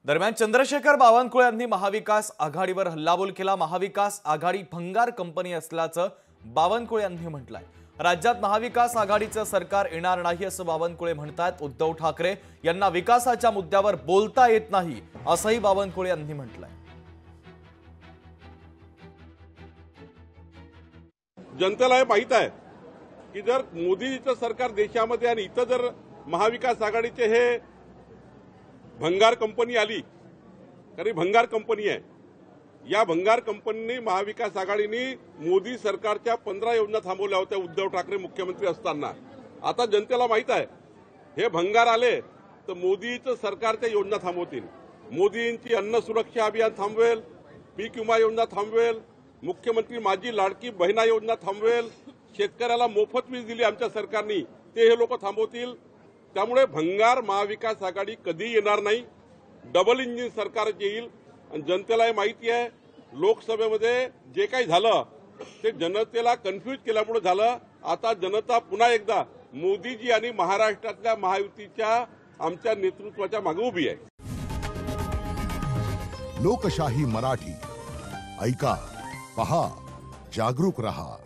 दरम्यान चंद्रशेखर बावनकुळे यांनी महाविकास आघाडीवर हल्लाबोल केला। महाविकास आघाडी भंगार कंपनी असल्याचं बावनकुळे यांनी म्हटलंय। राज्यात महाविकास आघाडीचं सरकार येणार नाही असं बावनकुळे म्हणतात। उद्धव ठाकरे यांना विकासाच्या मुद्द्यावर बोलता येत नाही असंही बावनकुळे यांनी म्हटलंय। जनतेला हे माहित आहे की जर मोदीचं सरकार देशामध्ये आणि इथं जर महाविकास आघाडीचे हे भंगार कंपनी आली, तरी भंगार कंपनी आहे। या भंगार कंपनीने महाविकास आघाडीने मोदी सरकारच्या 15 योजना थांबवल्या होत्या उद्धव ठाकरे मुख्यमंत्री असताना। आता जनतेला माहित आहे हे भंगार आले तर मोदीचं सरकारच्या योजना थांबवतील। मोदींची अन्न सुरक्षा अभियान थांबवेल, पीक विमा योजना थांबवेल, मुख्यमंत्री माझी लाडकी बहिणा योजना थांबवेल, शेतकऱ्याला मोफत वीज दिली आमच्या सरकारने ते हे लोक थांबवतील। त्यामुळे भंगार महाविकास आघाडी कधी येणार नाही, डबल इंजिन सरकार येईल। आणि जनतेला हे माहिती आहे लोकसभेमध्ये जे काही झालं ते जनतेला कन्फ्यूज केल्यामुळे झालं। आता जनता पुन्हा एकदा मोदीजी आणि महाराष्ट्रातल्या महायुतीच्या आमच्या नेतृत्वाच्या मागे उभी आहे। लोकशाही मराठी ऐका, पहा, जागरूक रहा।